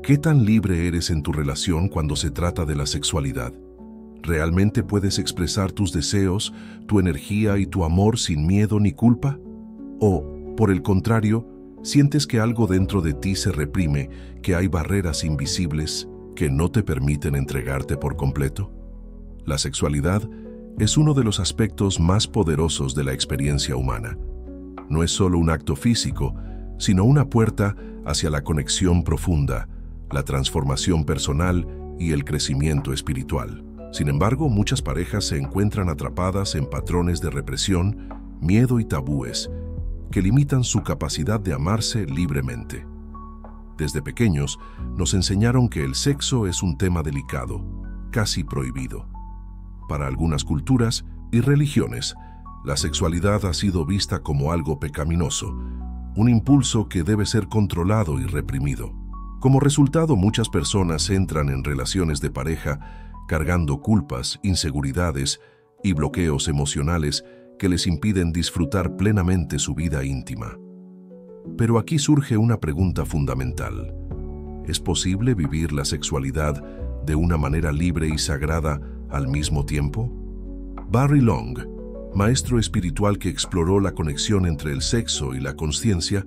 ¿Qué tan libre eres en tu relación cuando se trata de la sexualidad? ¿Realmente puedes expresar tus deseos, tu energía y tu amor sin miedo ni culpa? ¿O, por el contrario, sientes que algo dentro de ti se reprime, que hay barreras invisibles que no te permiten entregarte por completo? La sexualidad es uno de los aspectos más poderosos de la experiencia humana. No es solo un acto físico, sino una puerta hacia la conexión profunda, la transformación personal y el crecimiento espiritual. Sin embargo, muchas parejas se encuentran atrapadas en patrones de represión, miedo y tabúes que limitan su capacidad de amarse libremente. Desde pequeños, nos enseñaron que el sexo es un tema delicado, casi prohibido. Para algunas culturas y religiones, la sexualidad ha sido vista como algo pecaminoso, un impulso que debe ser controlado y reprimido. Como resultado, muchas personas entran en relaciones de pareja cargando culpas, inseguridades y bloqueos emocionales que les impiden disfrutar plenamente su vida íntima. Pero aquí surge una pregunta fundamental. ¿Es posible vivir la sexualidad de una manera libre y sagrada al mismo tiempo? Barry Long, maestro espiritual que exploró la conexión entre el sexo y la consciencia,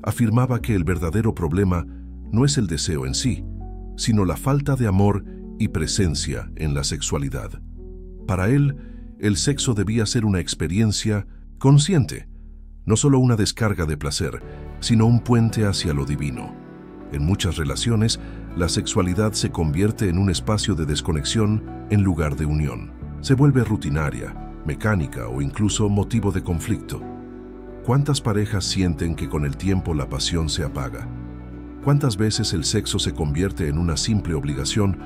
afirmaba que el verdadero problema no es el deseo en sí, sino la falta de amor y presencia en la sexualidad. Para él, el sexo debía ser una experiencia consciente, no solo una descarga de placer, sino un puente hacia lo divino. En muchas relaciones, la sexualidad se convierte en un espacio de desconexión en lugar de unión. Se vuelve rutinaria, mecánica o incluso motivo de conflicto. ¿Cuántas parejas sienten que con el tiempo la pasión se apaga? ¿Cuántas veces el sexo se convierte en una simple obligación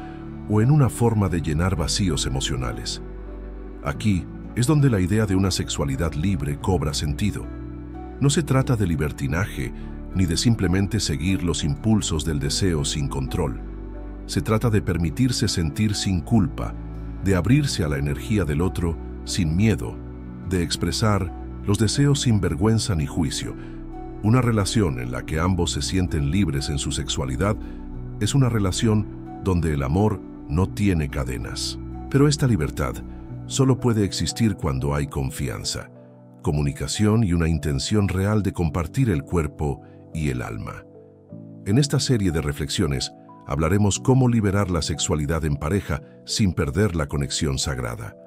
o en una forma de llenar vacíos emocionales? Aquí es donde la idea de una sexualidad libre cobra sentido. No se trata de libertinaje ni de simplemente seguir los impulsos del deseo sin control. Se trata de permitirse sentir sin culpa, de abrirse a la energía del otro sin miedo, de expresar los deseos sin vergüenza ni juicio. Una relación en la que ambos se sienten libres en su sexualidad es una relación donde el amor no tiene cadenas. Pero esta libertad solo puede existir cuando hay confianza, comunicación y una intención real de compartir el cuerpo y el alma. En esta serie de reflexiones hablaremos cómo liberar la sexualidad en pareja sin perder la conexión sagrada,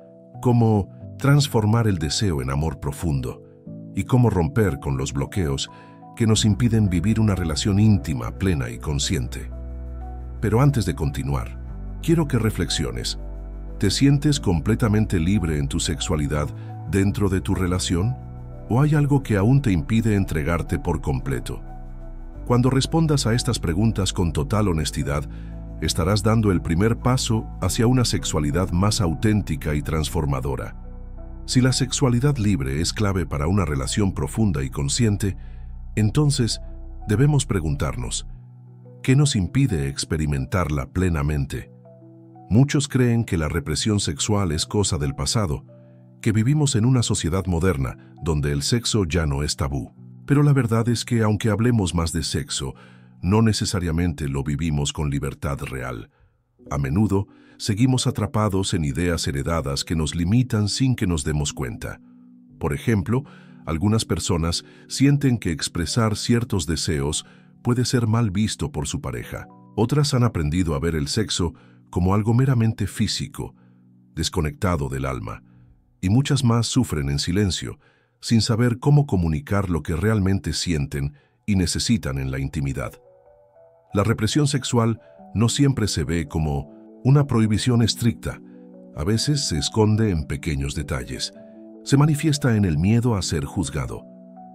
cómo transformar el deseo en amor profundo y cómo romper con los bloqueos que nos impiden vivir una relación íntima, plena y consciente. Pero antes de continuar, quiero que reflexiones. ¿Te sientes completamente libre en tu sexualidad dentro de tu relación? ¿O hay algo que aún te impide entregarte por completo? Cuando respondas a estas preguntas con total honestidad, estarás dando el primer paso hacia una sexualidad más auténtica y transformadora. Si la sexualidad libre es clave para una relación profunda y consciente, entonces debemos preguntarnos, ¿qué nos impide experimentarla plenamente? Muchos creen que la represión sexual es cosa del pasado, que vivimos en una sociedad moderna donde el sexo ya no es tabú. Pero la verdad es que aunque hablemos más de sexo, no necesariamente lo vivimos con libertad real. A menudo, seguimos atrapados en ideas heredadas que nos limitan sin que nos demos cuenta. Por ejemplo, algunas personas sienten que expresar ciertos deseos puede ser mal visto por su pareja. Otras han aprendido a ver el sexo como algo meramente físico, desconectado del alma. Y muchas más sufren en silencio, sin saber cómo comunicar lo que realmente sienten y necesitan en la intimidad. La represión sexual no siempre se ve como una prohibición estricta. A veces se esconde en pequeños detalles. Se manifiesta en el miedo a ser juzgado,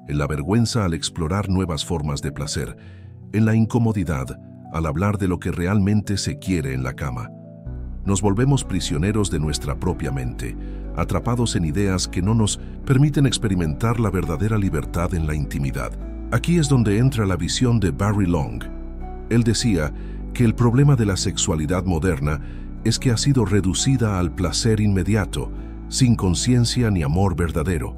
en la vergüenza al explorar nuevas formas de placer, en la incomodidad al hablar de lo que realmente se quiere en la cama. Nos volvemos prisioneros de nuestra propia mente, atrapados en ideas que no nos permiten experimentar la verdadera libertad en la intimidad. Aquí es donde entra la visión de Barry Long. Él decía que el problema de la sexualidad moderna es que ha sido reducida al placer inmediato, sin conciencia ni amor verdadero.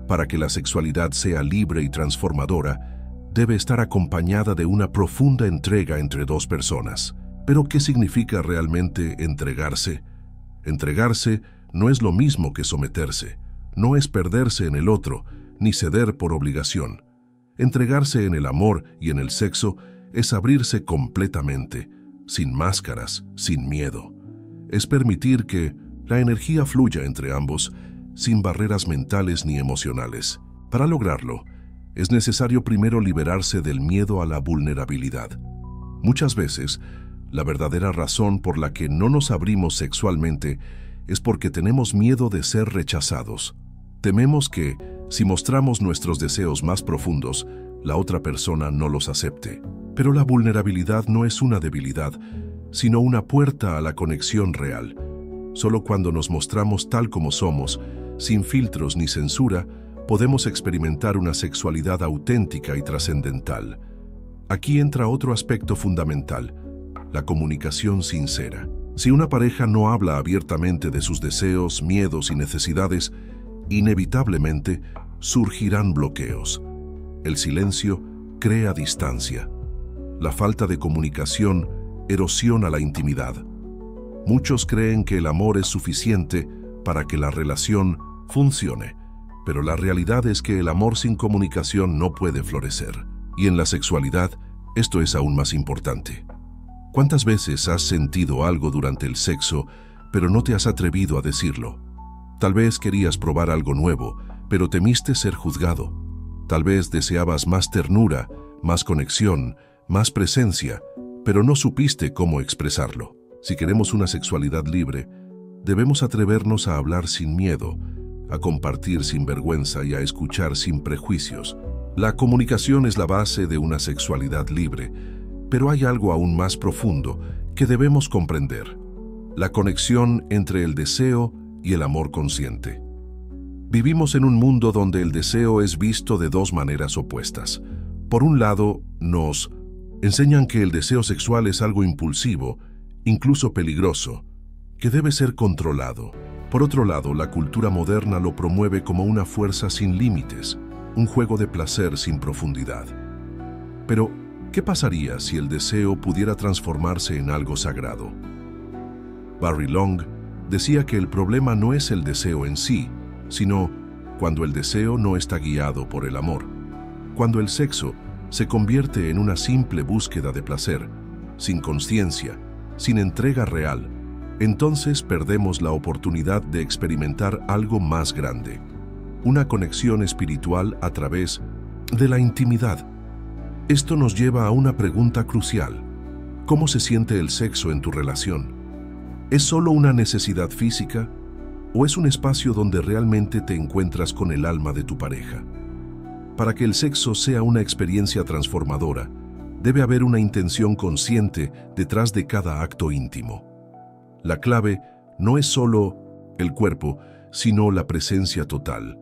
Para que la sexualidad sea libre y transformadora, debe estar acompañada de una profunda entrega entre dos personas. Pero, ¿qué significa realmente entregarse? Entregarse no es lo mismo que someterse, no es perderse en el otro, ni ceder por obligación. Entregarse en el amor y en el sexo es abrirse completamente, sin máscaras, sin miedo. Es permitir que la energía fluya entre ambos, sin barreras mentales ni emocionales. Para lograrlo, es necesario primero liberarse del miedo a la vulnerabilidad. Muchas veces, la verdadera razón por la que no nos abrimos sexualmente es porque tenemos miedo de ser rechazados. Tememos que, si mostramos nuestros deseos más profundos, la otra persona no los acepte. Pero la vulnerabilidad no es una debilidad, sino una puerta a la conexión real. Solo cuando nos mostramos tal como somos, sin filtros ni censura, podemos experimentar una sexualidad auténtica y trascendental. Aquí entra otro aspecto fundamental: la comunicación sincera. Si una pareja no habla abiertamente de sus deseos, miedos y necesidades, inevitablemente surgirán bloqueos. El silencio crea distancia. La falta de comunicación erosiona la intimidad. Muchos creen que el amor es suficiente para que la relación funcione, pero la realidad es que el amor sin comunicación no puede florecer. Y en la sexualidad, esto es aún más importante. ¿Cuántas veces has sentido algo durante el sexo, pero no te has atrevido a decirlo? Tal vez querías probar algo nuevo, pero temiste ser juzgado. Tal vez deseabas más ternura, más conexión, más presencia, pero no supiste cómo expresarlo. Si queremos una sexualidad libre, debemos atrevernos a hablar sin miedo, a compartir sin vergüenza y a escuchar sin prejuicios. La comunicación es la base de una sexualidad libre, pero hay algo aún más profundo que debemos comprender: la conexión entre el deseo y el amor consciente. Vivimos en un mundo donde el deseo es visto de dos maneras opuestas. Por un lado, nos enseñan que el deseo sexual es algo impulsivo, incluso peligroso, que debe ser controlado. Por otro lado, la cultura moderna lo promueve como una fuerza sin límites, un juego de placer sin profundidad. Pero, ¿qué pasaría si el deseo pudiera transformarse en algo sagrado? Barry Long decía que el problema no es el deseo en sí, sino cuando el deseo no está guiado por el amor. Cuando el sexo se convierte en una simple búsqueda de placer, sin consciencia, sin entrega real, entonces perdemos la oportunidad de experimentar algo más grande, una conexión espiritual a través de la intimidad. Esto nos lleva a una pregunta crucial: ¿cómo se siente el sexo en tu relación? ¿Es solo una necesidad física o es un espacio donde realmente te encuentras con el alma de tu pareja? Para que el sexo sea una experiencia transformadora, debe haber una intención consciente detrás de cada acto íntimo. La clave no es solo el cuerpo, sino la presencia total.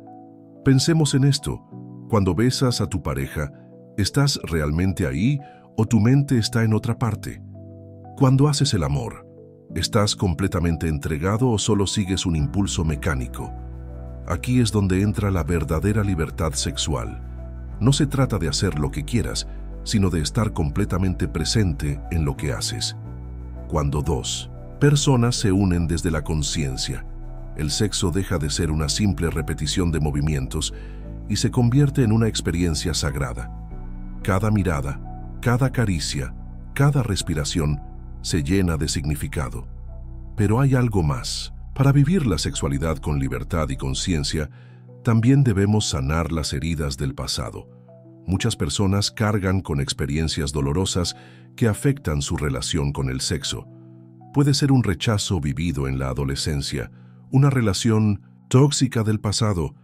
Pensemos en esto: cuando besas a tu pareja, ¿estás realmente ahí o tu mente está en otra parte? Cuando haces el amor, ¿estás completamente entregado o solo sigues un impulso mecánico? Aquí es donde entra la verdadera libertad sexual. No se trata de hacer lo que quieras, sino de estar completamente presente en lo que haces. Cuando dos personas se unen desde la conciencia, el sexo deja de ser una simple repetición de movimientos y se convierte en una experiencia sagrada. Cada mirada, cada caricia, cada respiración se llena de significado. Pero hay algo más. Para vivir la sexualidad con libertad y conciencia, también debemos sanar las heridas del pasado. Muchas personas cargan con experiencias dolorosas que afectan su relación con el sexo. Puede ser un rechazo vivido en la adolescencia, una relación tóxica del pasado,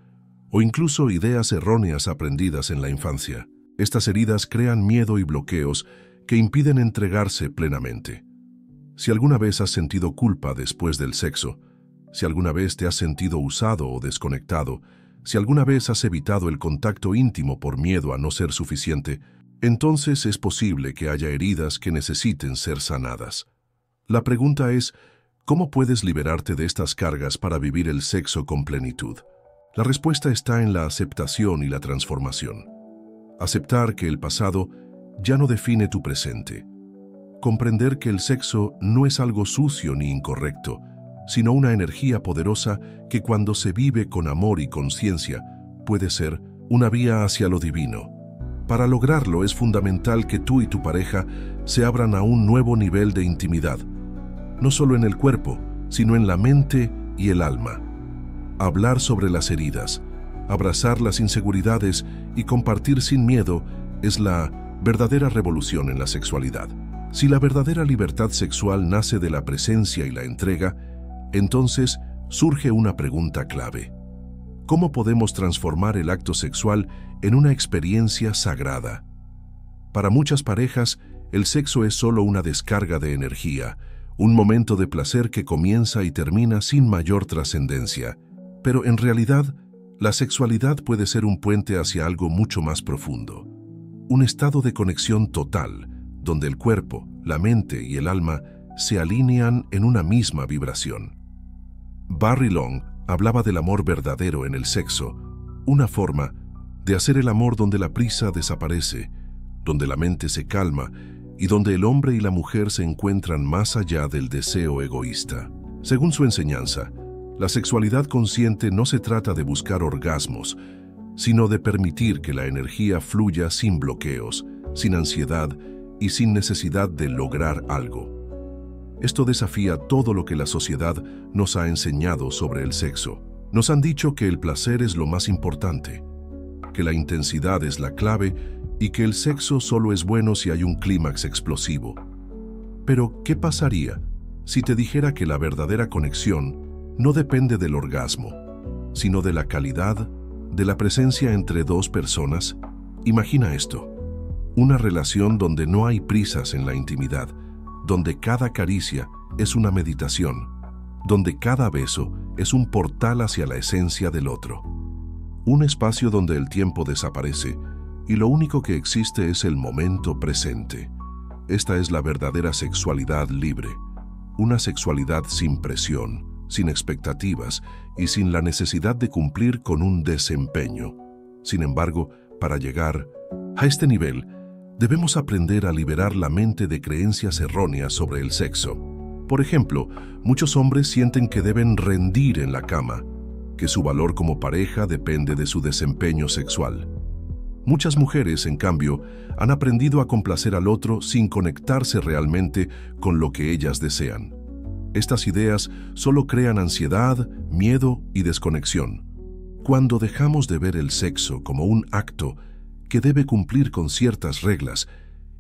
o incluso ideas erróneas aprendidas en la infancia. Estas heridas crean miedo y bloqueos que impiden entregarse plenamente. Si alguna vez has sentido culpa después del sexo, si alguna vez te has sentido usado o desconectado, si alguna vez has evitado el contacto íntimo por miedo a no ser suficiente, entonces es posible que haya heridas que necesiten ser sanadas. La pregunta es: ¿cómo puedes liberarte de estas cargas para vivir el sexo con plenitud? La respuesta está en la aceptación y la transformación. Aceptar que el pasado ya no define tu presente. Comprender que el sexo no es algo sucio ni incorrecto, sino una energía poderosa que cuando se vive con amor y conciencia puede ser una vía hacia lo divino. Para lograrlo es fundamental que tú y tu pareja se abran a un nuevo nivel de intimidad, no solo en el cuerpo, sino en la mente y el alma. Hablar sobre las heridas, abrazar las inseguridades y compartir sin miedo es la verdadera revolución en la sexualidad. Si la verdadera libertad sexual nace de la presencia y la entrega, entonces surge una pregunta clave. ¿Cómo podemos transformar el acto sexual en una experiencia sagrada? Para muchas parejas, el sexo es solo una descarga de energía, un momento de placer que comienza y termina sin mayor trascendencia. Pero en realidad, la sexualidad puede ser un puente hacia algo mucho más profundo. Un estado de conexión total, donde el cuerpo, la mente y el alma se alinean en una misma vibración. Barry Long hablaba del amor verdadero en el sexo, una forma de hacer el amor donde la prisa desaparece, donde la mente se calma y donde el hombre y la mujer se encuentran más allá del deseo egoísta. Según su enseñanza, la sexualidad consciente no se trata de buscar orgasmos, sino de permitir que la energía fluya sin bloqueos, sin ansiedad y sin necesidad de lograr algo. Esto desafía todo lo que la sociedad nos ha enseñado sobre el sexo. Nos han dicho que el placer es lo más importante, que la intensidad es la clave y que el sexo solo es bueno si hay un clímax explosivo. Pero, ¿qué pasaría si te dijera que la verdadera conexión no depende del orgasmo, sino de la calidad, de la presencia entre dos personas? Imagina esto: una relación donde no hay prisas en la intimidad, donde cada caricia es una meditación, donde cada beso es un portal hacia la esencia del otro. Un espacio donde el tiempo desaparece y lo único que existe es el momento presente. Esta es la verdadera sexualidad libre, una sexualidad sin presión, sin expectativas y sin la necesidad de cumplir con un desempeño. Sin embargo, para llegar a este nivel, debemos aprender a liberar la mente de creencias erróneas sobre el sexo. Por ejemplo, muchos hombres sienten que deben rendir en la cama, que su valor como pareja depende de su desempeño sexual. Muchas mujeres, en cambio, han aprendido a complacer al otro sin conectarse realmente con lo que ellas desean. Estas ideas solo crean ansiedad, miedo y desconexión. Cuando dejamos de ver el sexo como un acto que debe cumplir con ciertas reglas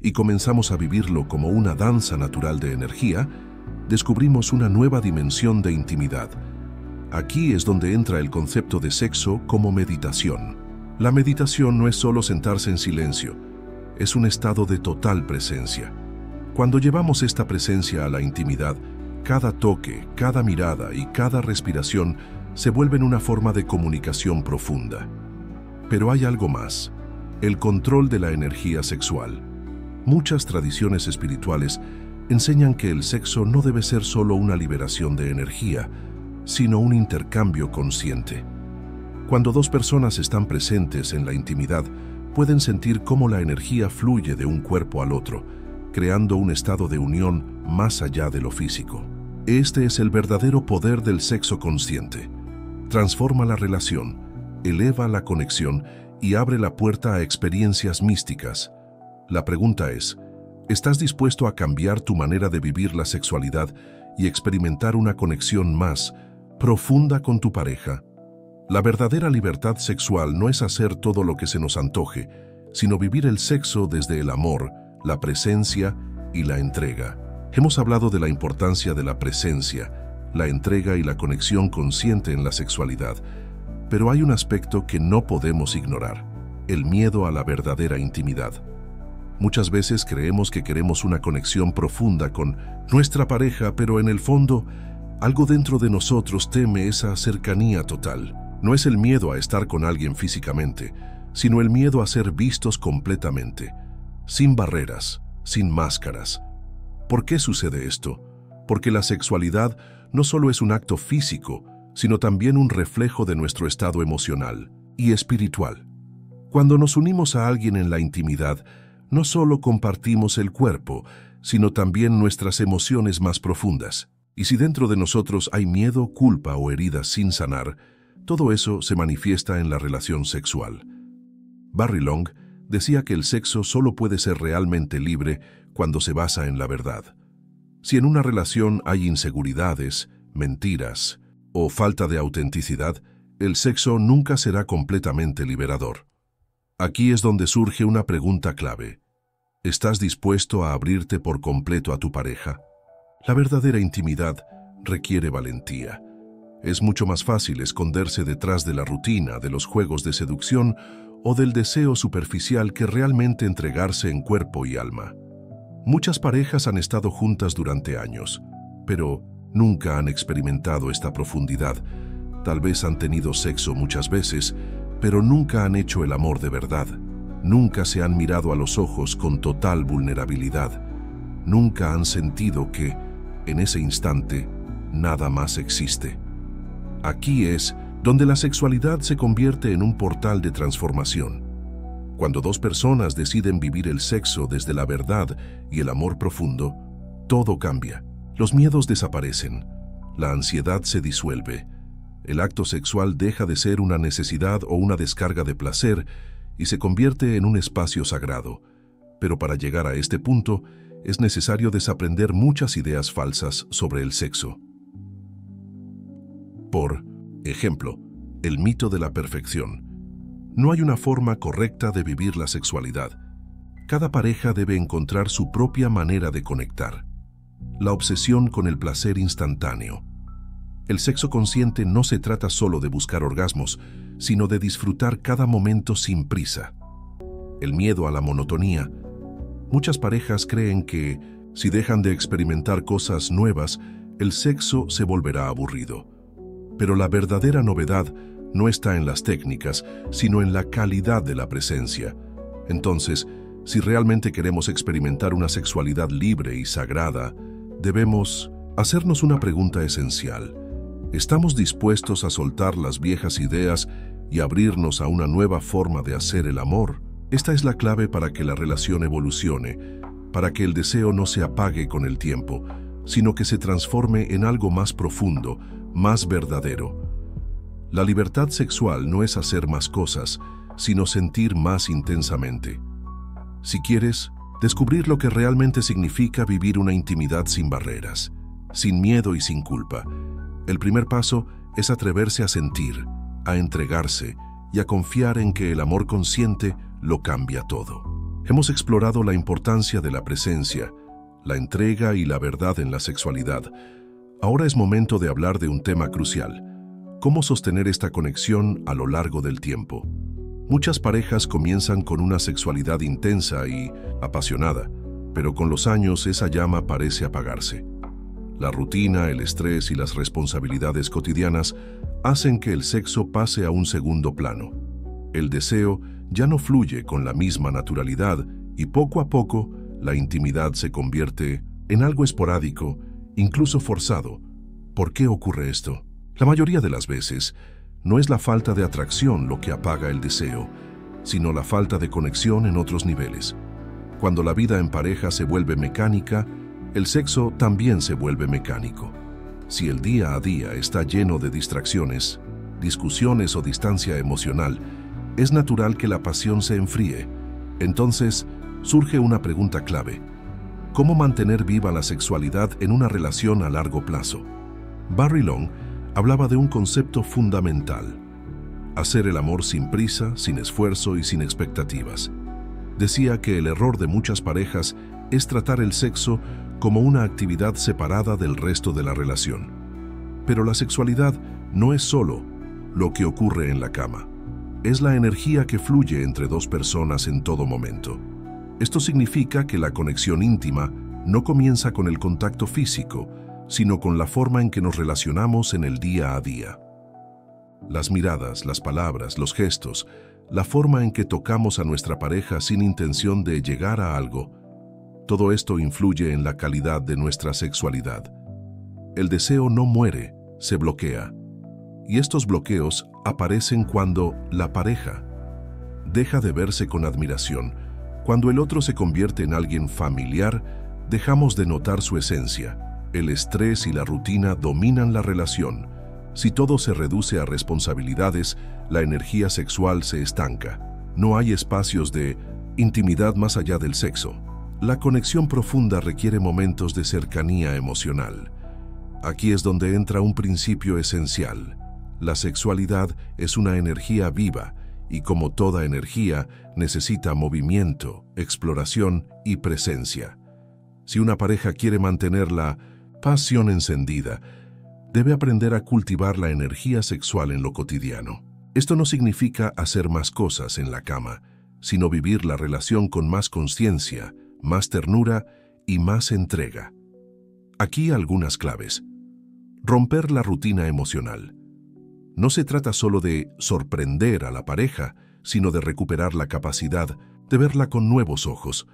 y comenzamos a vivirlo como una danza natural de energía, descubrimos una nueva dimensión de intimidad. Aquí es donde entra el concepto de sexo como meditación. La meditación no es solo sentarse en silencio, es un estado de total presencia. Cuando llevamos esta presencia a la intimidad, cada toque, cada mirada y cada respiración se vuelven una forma de comunicación profunda. Pero hay algo más: el control de la energía sexual. Muchas tradiciones espirituales enseñan que el sexo no debe ser solo una liberación de energía, sino un intercambio consciente. Cuando dos personas están presentes en la intimidad, pueden sentir cómo la energía fluye de un cuerpo al otro, creando un estado de unión más allá de lo físico. Este es el verdadero poder del sexo consciente. Transforma la relación, eleva la conexión y abre la puerta a experiencias místicas. La pregunta es: ¿estás dispuesto a cambiar tu manera de vivir la sexualidad y experimentar una conexión más profunda con tu pareja? La verdadera libertad sexual no es hacer todo lo que se nos antoje, sino vivir el sexo desde el amor, la presencia y la entrega. Hemos hablado de la importancia de la presencia, la entrega y la conexión consciente en la sexualidad, pero hay un aspecto que no podemos ignorar: el miedo a la verdadera intimidad. Muchas veces creemos que queremos una conexión profunda con nuestra pareja, pero en el fondo, algo dentro de nosotros teme esa cercanía total. No es el miedo a estar con alguien físicamente, sino el miedo a ser vistos completamente, sin barreras, sin máscaras. ¿Por qué sucede esto? Porque la sexualidad no solo es un acto físico, sino también un reflejo de nuestro estado emocional y espiritual. Cuando nos unimos a alguien en la intimidad, no solo compartimos el cuerpo, sino también nuestras emociones más profundas. Y si dentro de nosotros hay miedo, culpa o heridas sin sanar, todo eso se manifiesta en la relación sexual. Barry Long decía que el sexo solo puede ser realmente libre cuando se basa en la verdad. Si en una relación hay inseguridades, mentiras o falta de autenticidad, el sexo nunca será completamente liberador. Aquí es donde surge una pregunta clave. ¿Estás dispuesto a abrirte por completo a tu pareja? La verdadera intimidad requiere valentía. Es mucho más fácil esconderse detrás de la rutina, de los juegos de seducción o del deseo superficial que realmente entregarse en cuerpo y alma. Muchas parejas han estado juntas durante años, pero nunca han experimentado esta profundidad. Tal vez han tenido sexo muchas veces, pero nunca han hecho el amor de verdad. Nunca se han mirado a los ojos con total vulnerabilidad. Nunca han sentido que, en ese instante, nada más existe. Aquí es donde la sexualidad se convierte en un portal de transformación. Cuando dos personas deciden vivir el sexo desde la verdad y el amor profundo, todo cambia. Los miedos desaparecen, la ansiedad se disuelve, el acto sexual deja de ser una necesidad o una descarga de placer y se convierte en un espacio sagrado. Pero para llegar a este punto, es necesario desaprender muchas ideas falsas sobre el sexo. Por ejemplo, el mito de la perfección. No hay una forma correcta de vivir la sexualidad. Cada pareja debe encontrar su propia manera de conectar. La obsesión con el placer instantáneo. El sexo consciente no se trata solo de buscar orgasmos, sino de disfrutar cada momento sin prisa. El miedo a la monotonía. Muchas parejas creen que, si dejan de experimentar cosas nuevas, el sexo se volverá aburrido. Pero la verdadera novedad no está en las técnicas, sino en la calidad de la presencia. Entonces, si realmente queremos experimentar una sexualidad libre y sagrada, debemos hacernos una pregunta esencial. ¿Estamos dispuestos a soltar las viejas ideas y abrirnos a una nueva forma de hacer el amor? Esta es la clave para que la relación evolucione, para que el deseo no se apague con el tiempo, sino que se transforme en algo más profundo, más verdadero. La libertad sexual no es hacer más cosas, sino sentir más intensamente. Si quieres, descubrir lo que realmente significa vivir una intimidad sin barreras, sin miedo y sin culpa, el primer paso es atreverse a sentir, a entregarse y a confiar en que el amor consciente lo cambia todo. Hemos explorado la importancia de la presencia, la entrega y la verdad en la sexualidad. Ahora es momento de hablar de un tema crucial: ¿cómo sostener esta conexión a lo largo del tiempo? Muchas parejas comienzan con una sexualidad intensa y apasionada, pero con los años esa llama parece apagarse. La rutina, el estrés y las responsabilidades cotidianas hacen que el sexo pase a un segundo plano. El deseo ya no fluye con la misma naturalidad y poco a poco la intimidad se convierte en algo esporádico, incluso forzado. ¿Por qué ocurre esto? La mayoría de las veces, no es la falta de atracción lo que apaga el deseo, sino la falta de conexión en otros niveles. Cuando la vida en pareja se vuelve mecánica, el sexo también se vuelve mecánico. Si el día a día está lleno de distracciones, discusiones o distancia emocional, es natural que la pasión se enfríe. Entonces, surge una pregunta clave: ¿cómo mantener viva la sexualidad en una relación a largo plazo? Barry Long hablaba de un concepto fundamental: hacer el amor sin prisa, sin esfuerzo y sin expectativas. Decía que el error de muchas parejas es tratar el sexo como una actividad separada del resto de la relación. Pero la sexualidad no es solo lo que ocurre en la cama. Es la energía que fluye entre dos personas en todo momento. Esto significa que la conexión íntima no comienza con el contacto físico, sino con la forma en que nos relacionamos en el día a día. Las miradas, las palabras, los gestos, la forma en que tocamos a nuestra pareja sin intención de llegar a algo, todo esto influye en la calidad de nuestra sexualidad. El deseo no muere, se bloquea. Y estos bloqueos aparecen cuando la pareja deja de verse con admiración. Cuando el otro se convierte en alguien familiar, dejamos de notar su esencia. El estrés y la rutina dominan la relación. Si todo se reduce a responsabilidades, la energía sexual se estanca. No hay espacios de intimidad más allá del sexo. La conexión profunda requiere momentos de cercanía emocional. Aquí es donde entra un principio esencial. La sexualidad es una energía viva y, como toda energía, necesita movimiento, exploración y presencia. Si una pareja quiere mantener la pasión encendida, debe aprender a cultivar la energía sexual en lo cotidiano. Esto no significa hacer más cosas en la cama, sino vivir la relación con más conciencia, más ternura y más entrega. Aquí algunas claves. Romper la rutina emocional. No se trata solo de sorprender a la pareja, sino de recuperar la capacidad de verla con nuevos ojos,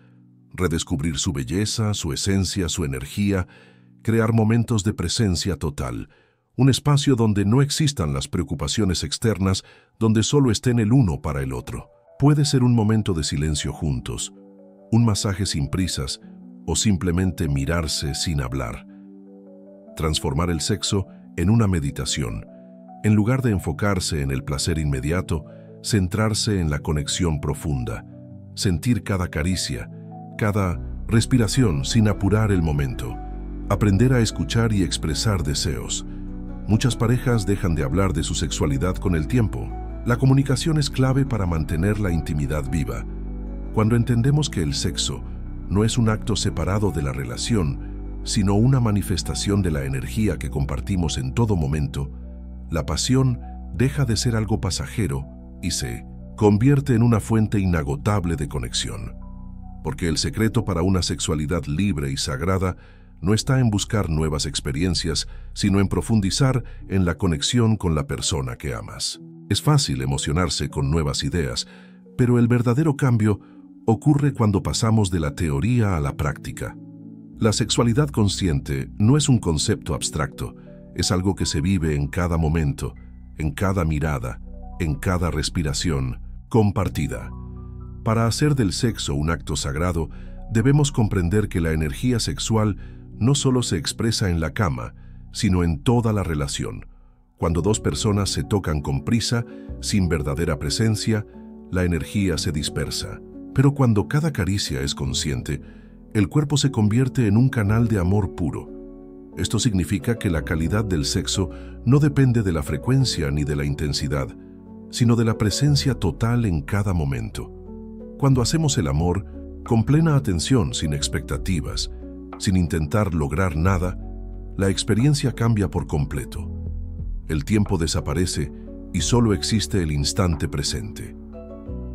redescubrir su belleza, su esencia, su energía, crear momentos de presencia total, un espacio donde no existan las preocupaciones externas, donde solo estén el uno para el otro. Puede ser un momento de silencio juntos, un masaje sin prisas o simplemente mirarse sin hablar. Transformar el sexo en una meditación. En lugar de enfocarse en el placer inmediato, centrarse en la conexión profunda, sentir cada caricia, cada respiración sin apurar el momento. Aprender a escuchar y expresar deseos. Muchas parejas dejan de hablar de su sexualidad con el tiempo. La comunicación es clave para mantener la intimidad viva. Cuando entendemos que el sexo no es un acto separado de la relación, sino una manifestación de la energía que compartimos en todo momento, la pasión deja de ser algo pasajero y se convierte en una fuente inagotable de conexión. Porque el secreto para una sexualidad libre y sagrada no está en buscar nuevas experiencias, sino en profundizar en la conexión con la persona que amas. Es fácil emocionarse con nuevas ideas, pero el verdadero cambio ocurre cuando pasamos de la teoría a la práctica. La sexualidad consciente no es un concepto abstracto, es algo que se vive en cada momento, en cada mirada, en cada respiración compartida. Para hacer del sexo un acto sagrado, debemos comprender que la energía sexual no solo se expresa en la cama, sino en toda la relación. Cuando dos personas se tocan con prisa, sin verdadera presencia, la energía se dispersa. Pero cuando cada caricia es consciente, el cuerpo se convierte en un canal de amor puro. Esto significa que la calidad del sexo no depende de la frecuencia ni de la intensidad, sino de la presencia total en cada momento. Cuando hacemos el amor, con plena atención, sin expectativas, sin intentar lograr nada, la experiencia cambia por completo. El tiempo desaparece y solo existe el instante presente.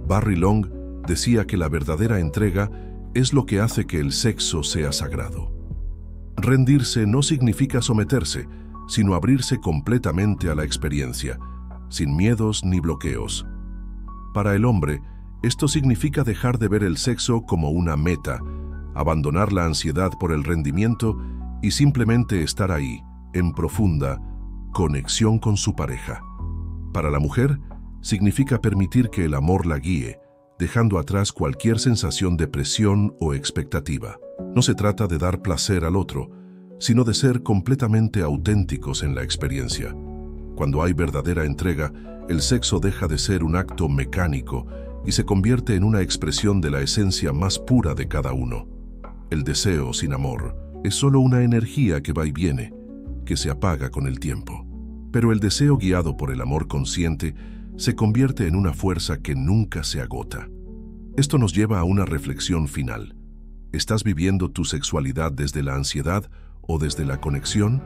Barry Long decía que la verdadera entrega es lo que hace que el sexo sea sagrado. Rendirse no significa someterse, sino abrirse completamente a la experiencia, sin miedos ni bloqueos. Para el hombre, esto significa dejar de ver el sexo como una meta, abandonar la ansiedad por el rendimiento y simplemente estar ahí, en profunda conexión con su pareja. Para la mujer, significa permitir que el amor la guíe, dejando atrás cualquier sensación de presión o expectativa. No se trata de dar placer al otro, sino de ser completamente auténticos en la experiencia. Cuando hay verdadera entrega, el sexo deja de ser un acto mecánico y se convierte en una expresión de la esencia más pura de cada uno. El deseo sin amor es solo una energía que va y viene, que se apaga con el tiempo. Pero el deseo guiado por el amor consciente se convierte en una fuerza que nunca se agota. Esto nos lleva a una reflexión final. ¿Estás viviendo tu sexualidad desde la ansiedad o desde la conexión?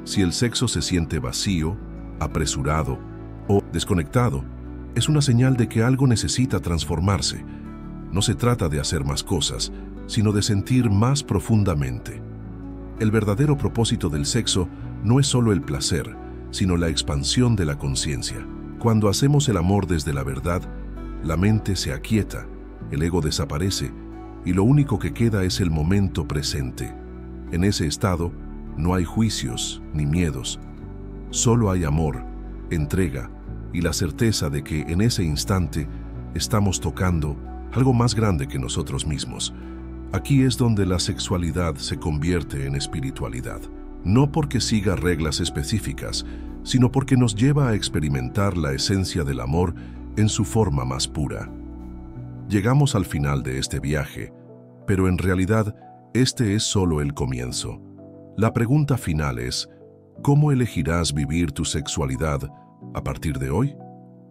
Si el sexo se siente vacío, apresurado o desconectado, es una señal de que algo necesita transformarse. No se trata de hacer más cosas, sino de sentir más profundamente. El verdadero propósito del sexo no es solo el placer, sino la expansión de la conciencia. Cuando hacemos el amor desde la verdad, la mente se aquieta, el ego desaparece y lo único que queda es el momento presente. En ese estado no hay juicios ni miedos, solo hay amor, entrega y la certeza de que en ese instante estamos tocando algo más grande que nosotros mismos. Aquí es donde la sexualidad se convierte en espiritualidad. No porque siga reglas específicas, sino porque nos lleva a experimentar la esencia del amor en su forma más pura. Llegamos al final de este viaje, pero en realidad este es solo el comienzo. La pregunta final es, ¿cómo elegirás vivir tu sexualidad a partir de hoy?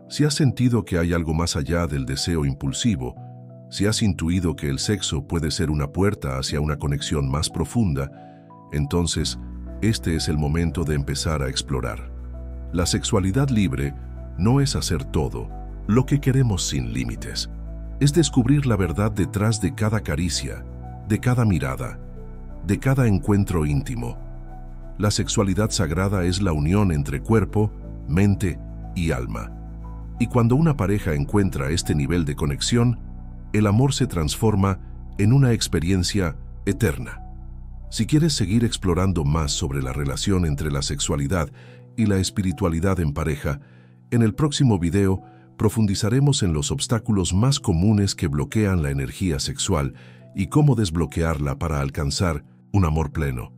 Si has sentido que hay algo más allá del deseo impulsivo, si has intuido que el sexo puede ser una puerta hacia una conexión más profunda, entonces este es el momento de empezar a explorar. La sexualidad libre no es hacer todo lo que queremos sin límites. Es descubrir la verdad detrás de cada caricia, de cada mirada, de cada encuentro íntimo. La sexualidad sagrada es la unión entre cuerpo, mente y alma. Y cuando una pareja encuentra este nivel de conexión, el amor se transforma en una experiencia eterna. Si quieres seguir explorando más sobre la relación entre la sexualidad y la espiritualidad en pareja, en el próximo video profundizaremos en los obstáculos más comunes que bloquean la energía sexual y cómo desbloquearla para alcanzar un amor pleno.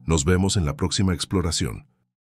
Nos vemos en la próxima exploración.